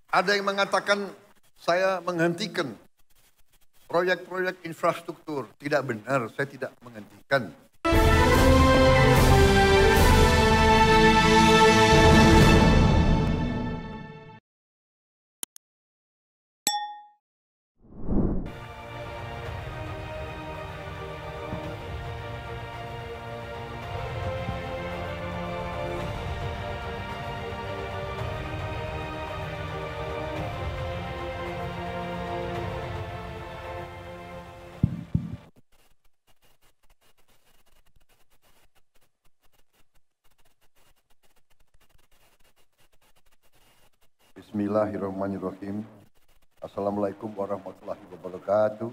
Ada yang mengatakan saya menghentikan proyek-proyek infrastruktur. Tidak benar, saya tidak menghentikan. Bismillahirrahmanirrahim. Assalamualaikum warahmatullahi wabarakatuh.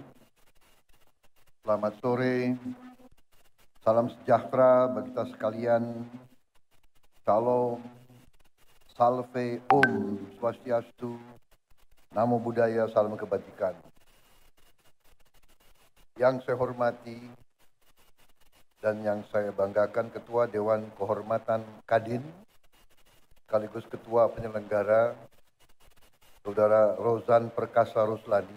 Selamat sore. Salam sejahtera bagi kita sekalian. Shalom. Salve Om Swastiastu. Namo Buddhaya, salam kebajikan. Yang saya hormati dan yang saya banggakan Ketua Dewan Kehormatan Kadin, sekaligus Ketua Penyelenggara, Saudara Rozan Perkasa Ruslani,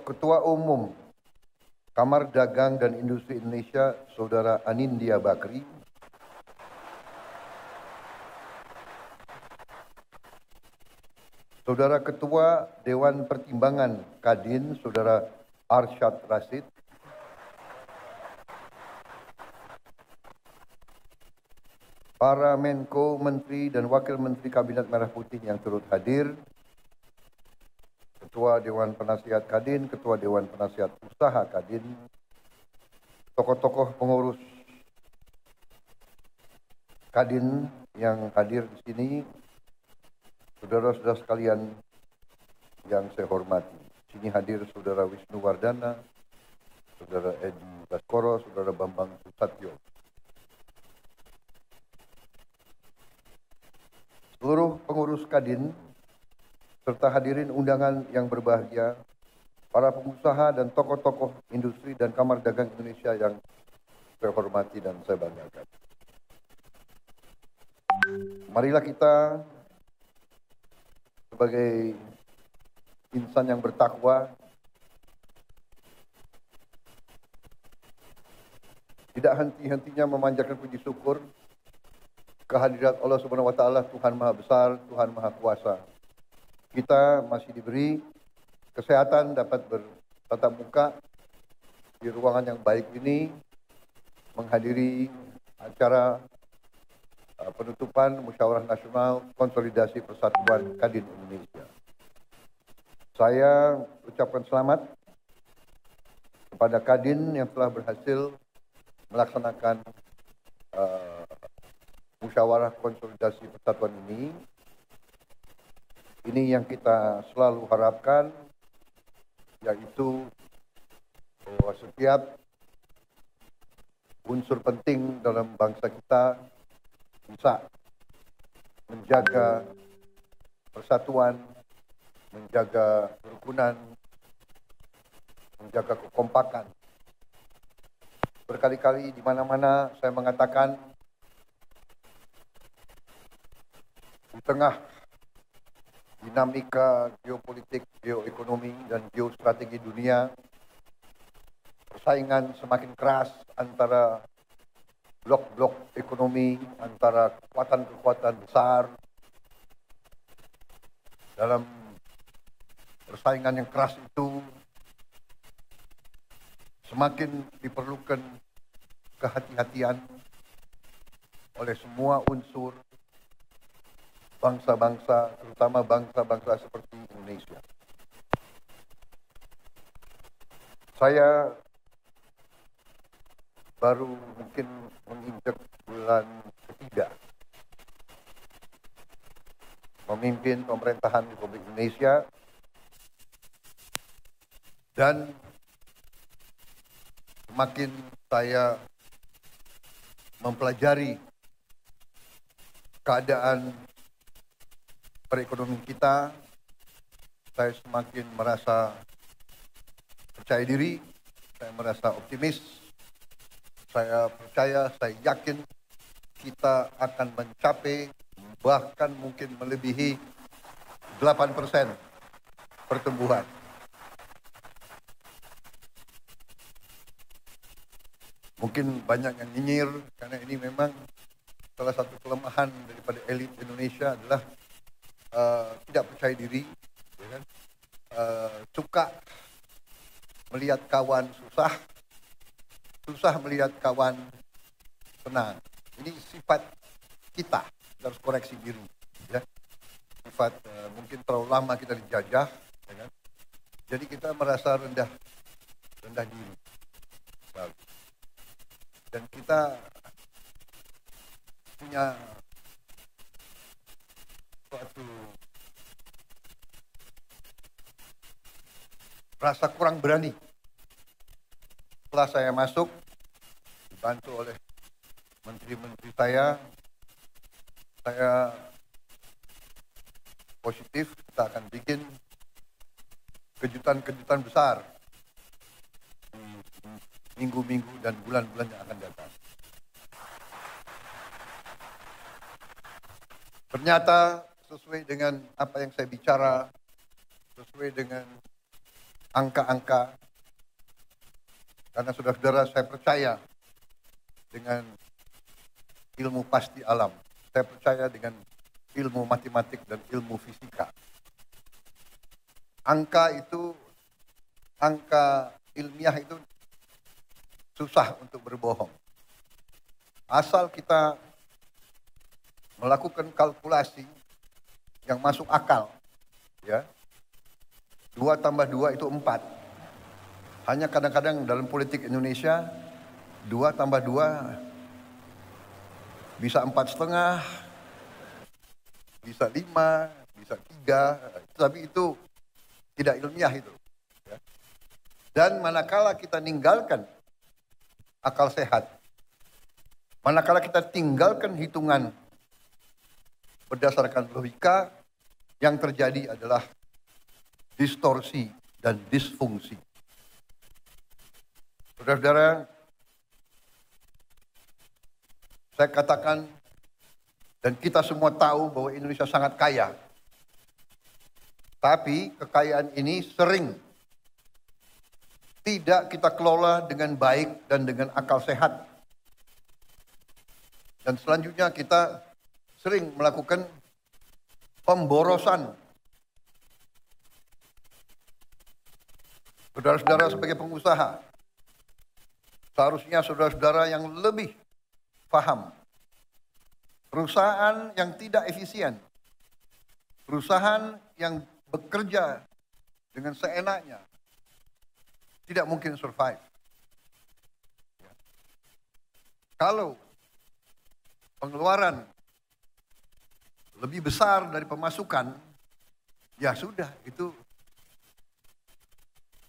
Ketua Umum Kamar Dagang dan Industri Indonesia, Saudara Anindya Bakri, Saudara Ketua Dewan Pertimbangan Kadin, Saudara Arsyad Rashid, para Menko, Menteri, dan Wakil Menteri Kabinet Merah Putih yang turut hadir, Ketua Dewan Penasihat Kadin, Ketua Dewan Penasihat Usaha Kadin, tokoh-tokoh pengurus Kadin yang hadir di sini, saudara-saudara sekalian yang saya hormati. Di sini hadir Saudara Wisnu Wardana, Saudara Edi Baskoro, Saudara Bambang Susatyo. Seluruh pengurus Kadin, serta hadirin undangan yang berbahagia, para pengusaha dan tokoh-tokoh industri dan Kamar Dagang Indonesia yang saya hormati dan saya banggakan. Marilah kita sebagai insan yang bertakwa tidak henti-hentinya memanjatkan puji syukur kehadirat Allah Subhanahu wa taala, Tuhan Maha Besar, Tuhan Maha Kuasa. Kita masih diberi kesehatan dapat bertatap muka di ruangan yang baik ini menghadiri acara penutupan Musyawarah Nasional Konsolidasi Persatuan Kadin Indonesia. Saya ucapkan selamat kepada Kadin yang telah berhasil melaksanakan Musyawarah Konsolidasi Persatuan ini. Ini yang kita selalu harapkan, yaitu bahwa setiap unsur penting dalam bangsa kita bisa menjaga persatuan, menjaga kerukunan, menjaga kekompakan. Berkali-kali di mana-mana saya mengatakan, di tengah dinamika geopolitik, geoekonomi, dan geostrategi dunia, persaingan semakin keras antara blok-blok ekonomi, antara kekuatan-kekuatan besar. Dalam persaingan yang keras itu, semakin diperlukan kehati-hatian oleh semua unsur bangsa-bangsa, terutama bangsa-bangsa seperti Indonesia. Saya baru mungkin menginjak bulan ketiga memimpin pemerintahan Republik Indonesia, dan semakin saya mempelajari keadaan perekonomian kita, saya semakin merasa percaya diri, saya merasa optimis, saya percaya, saya yakin kita akan mencapai bahkan mungkin melebihi 8% pertumbuhan. Mungkin banyak yang nyinyir karena ini memang salah satu kelemahan daripada elit Indonesia adalah tidak percaya diri, ya kan? Suka melihat kawan susah, susah melihat kawan senang. Ini sifat kita harus koreksi diri, ya. Sifat mungkin terlalu lama kita dijajah, ya kan? Jadi kita merasa rendah diri, dan kita punya suatu rasa kurang berani. Setelah saya masuk, dibantu oleh menteri-menteri saya positif, kita akan bikin kejutan-kejutan besar di minggu-minggu dan bulan-bulan yang akan datang. Ternyata sesuai dengan apa yang saya bicara, sesuai dengan angka-angka, karena saudara-saudara saya percaya dengan ilmu pasti alam, saya percaya dengan ilmu matematik dan ilmu fisika. Angka ilmiah itu susah untuk berbohong. Asal kita melakukan kalkulasi yang masuk akal, ya. 2 tambah 2 itu 4. Hanya kadang-kadang dalam politik Indonesia 2 tambah 2 bisa 4,5, bisa 5, bisa 3, tapi itu tidak ilmiah itu, ya. Dan manakala kita ninggalkan akal sehat, manakala kita tinggalkan hitungan berdasarkan logika, yang terjadi adalah distorsi dan disfungsi. Saudara-saudara, saya katakan dan kita semua tahu bahwa Indonesia sangat kaya. Tapi kekayaan ini sering tidak kita kelola dengan baik dan dengan akal sehat. Dan selanjutnya kita sering melakukan pemborosan. Saudara-saudara sebagai pengusaha, seharusnya saudara-saudara yang lebih paham. Perusahaan yang tidak efisien, perusahaan yang bekerja dengan seenaknya, tidak mungkin survive. Kalau pengeluaran lebih besar dari pemasukan, ya sudah, itu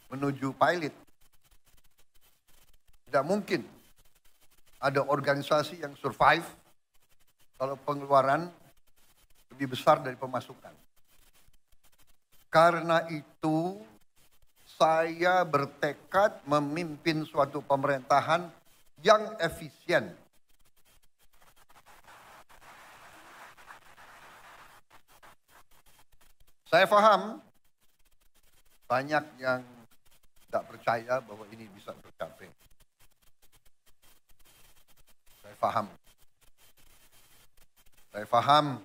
menuju pilot. Tidak mungkin ada organisasi yang survive kalau pengeluaran lebih besar dari pemasukan. Karena itu, saya bertekad memimpin suatu pemerintahan yang efisien. Saya paham banyak yang tidak percaya bahwa ini bisa tercapai. Saya paham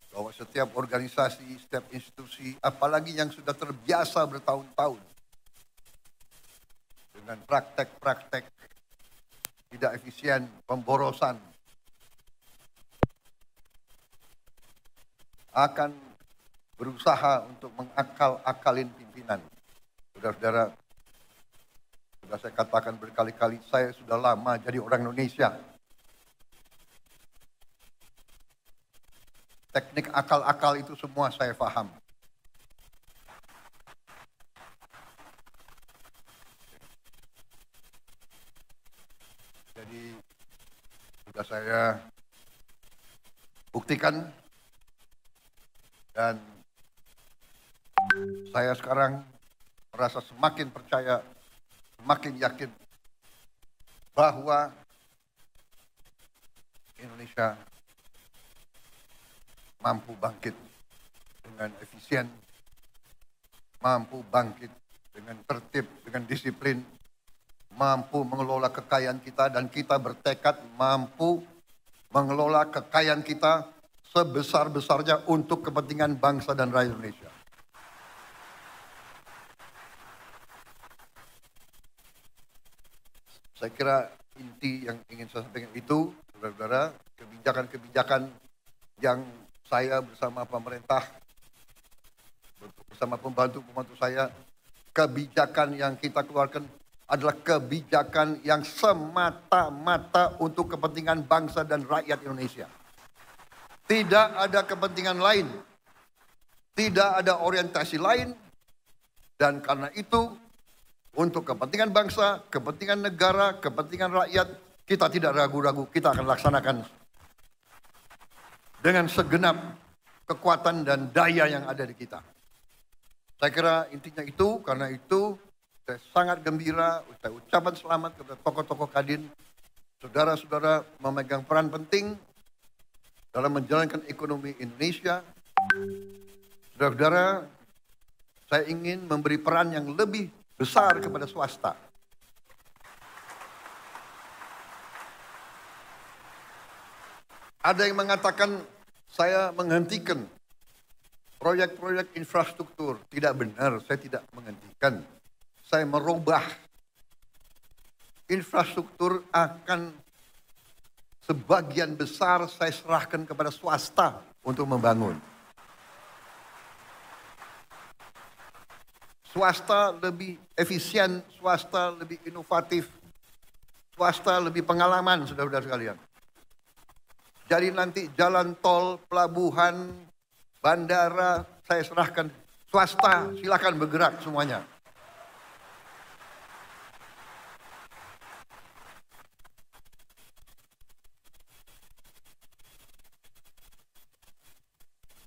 bahwa setiap organisasi, setiap institusi, apalagi yang sudah terbiasa bertahun-tahun dengan praktek-praktek tidak efisien, pemborosan, akan berusaha untuk mengakal-akalin pimpinan. Saudara-saudara, sudah saya katakan berkali-kali, saya sudah lama jadi orang Indonesia. Teknik akal-akal itu semua saya paham. Jadi sudah saya buktikan, dan saya sekarang merasa semakin percaya, semakin yakin bahwa Indonesia mampu bangkit dengan efisien, mampu bangkit dengan tertib, dengan disiplin, mampu mengelola kekayaan kita, dan kita bertekad mampu mengelola kekayaan kita sebesar-besarnya untuk kepentingan bangsa dan rakyat Indonesia. Saya kira inti yang ingin saya sampaikan itu, saudara-saudara, kebijakan-kebijakan yang saya bersama pemerintah, bersama pembantu-pembantu saya, kebijakan yang kita keluarkan adalah kebijakan yang semata-mata untuk kepentingan bangsa dan rakyat Indonesia. Tidak ada kepentingan lain, tidak ada orientasi lain, dan karena itu untuk kepentingan bangsa, kepentingan negara, kepentingan rakyat, kita tidak ragu-ragu, kita akan laksanakan dengan segenap kekuatan dan daya yang ada di kita. Saya kira intinya itu, karena itu saya sangat gembira, saya ucapkan selamat kepada tokoh-tokoh Kadin, saudara-saudara memegang peran penting dalam menjalankan ekonomi Indonesia. Saudara-saudara, saya ingin memberi peran yang lebih besar kepada swasta. Ada yang mengatakan saya menghentikan proyek-proyek infrastruktur. Tidak benar, saya tidak menghentikan. Saya merubah. Infrastruktur akan sebagian besar saya serahkan kepada swasta untuk membangun. Swasta lebih efisien, swasta lebih inovatif, swasta lebih pengalaman, saudara-saudara sekalian. Jadi nanti jalan tol, pelabuhan, bandara, saya serahkan swasta, silakan bergerak semuanya.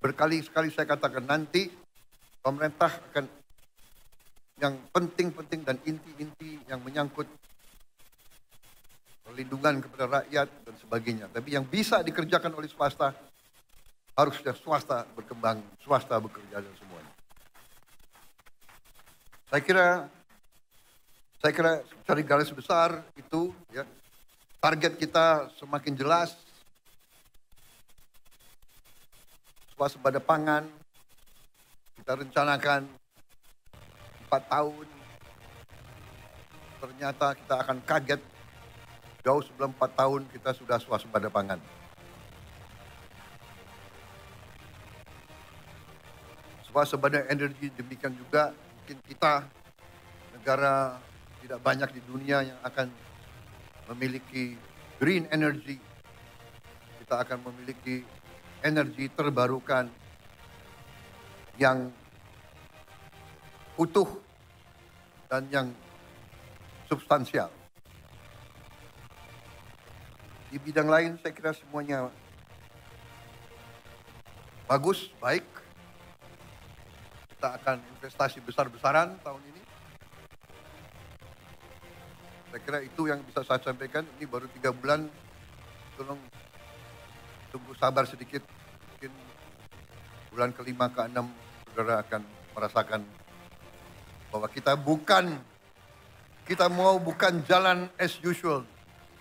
Berkali-kali saya katakan nanti pemerintah akan yang penting-penting dan inti-inti yang menyangkut perlindungan kepada rakyat dan sebagainya. Tapi yang bisa dikerjakan oleh swasta, harusnya swasta berkembang, swasta bekerja dan semuanya. Saya kira cari garis besar itu, ya, target kita semakin jelas, swasembada pangan, kita rencanakan 4 tahun, ternyata kita akan kaget jauh sebelum 4 tahun kita sudah swasembada pangan. Swasembada energi demikian juga, mungkin kita negara tidak banyak di dunia yang akan memiliki green energy. Kita akan memiliki energi terbarukan yang utuh dan yang substansial. Di bidang lain saya kira semuanya bagus, baik. Kita akan investasi besar-besaran tahun ini. Saya kira itu yang bisa saya sampaikan. Ini baru 3 bulan. Tolong tunggu sabar sedikit. Mungkin bulan ke-5 ke-6 saudara akan merasakan bahwa kita mau bukan jalan as usual.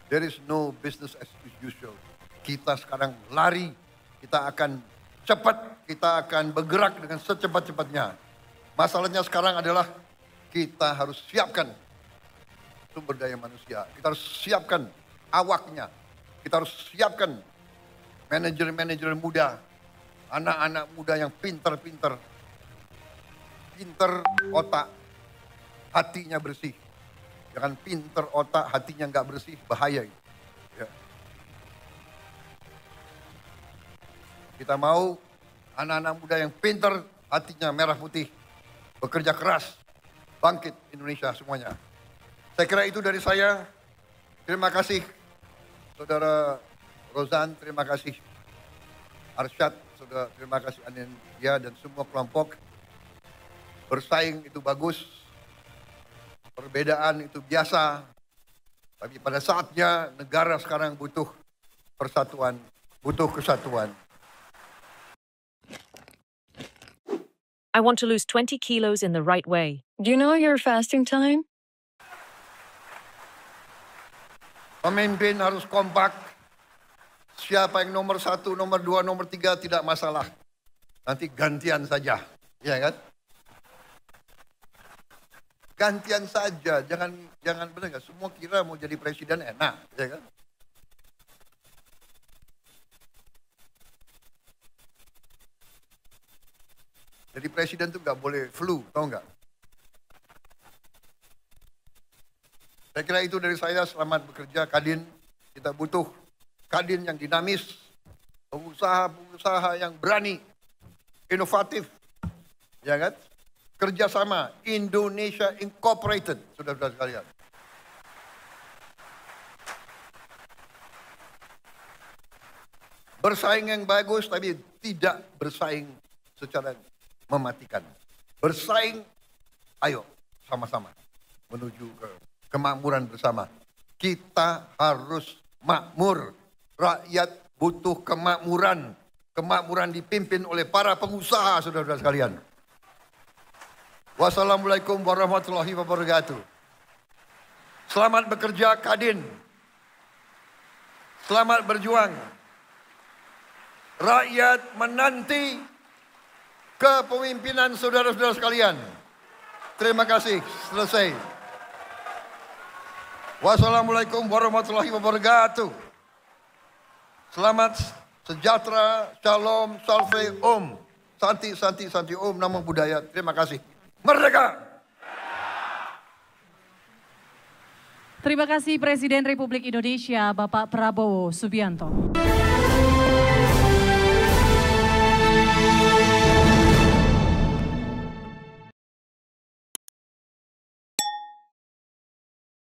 There is no business as usual. Kita sekarang lari, kita akan cepat, kita akan bergerak dengan secepat-cepatnya. Masalahnya sekarang adalah kita harus siapkan sumber daya manusia. Kita harus siapkan awaknya. Kita harus siapkan manajer-manajer muda, anak-anak muda yang pinter otak, hatinya bersih. Jangan pinter otak, hatinya nggak bersih, bahaya itu. Ya. Kita mau anak-anak muda yang pinter, hatinya merah putih, bekerja keras, bangkit Indonesia semuanya. Saya kira itu dari saya. Terima kasih Saudara Rozan, terima kasih Arsyad, Saudara, terima kasih Anindya dan semua kelompok. Bersaing itu bagus, perbedaan itu biasa, tapi pada saatnya negara sekarang butuh persatuan, butuh kesatuan. I want to lose 20 kilos in the right way. Do you know your fasting time? Pemimpin harus kompak. Siapa yang nomor 1, nomor 2, nomor 3 tidak masalah. Nanti gantian saja, ya kan? Gantian saja, jangan benar nggak? Semua kira mau jadi presiden enak, ya kan? Jadi presiden tuh nggak boleh flu, tahu nggak? Saya kira itu dari saya. Selamat bekerja, Kadin. Kita butuh Kadin yang dinamis, pengusaha-pengusaha yang berani, inovatif, ya kan? Kerjasama Indonesia Incorporated, saudara-saudara sekalian. Bersaing yang bagus, tapi tidak bersaing secara mematikan. Bersaing, ayo sama-sama menuju ke kemakmuran bersama. Kita harus makmur. Rakyat butuh kemakmuran. Kemakmuran dipimpin oleh para pengusaha, saudara-saudara sekalian. Wassalamualaikum warahmatullahi wabarakatuh. Selamat bekerja, Kadin. Selamat berjuang. Rakyat menanti kepemimpinan saudara-saudara sekalian. Terima kasih. Selesai. Wassalamualaikum warahmatullahi wabarakatuh. Selamat sejahtera, shalom, salve, om. Santi, santi, santi, om, namo buddhaya. Terima kasih. Merdeka! Terima kasih Presiden Republik Indonesia Bapak Prabowo Subianto.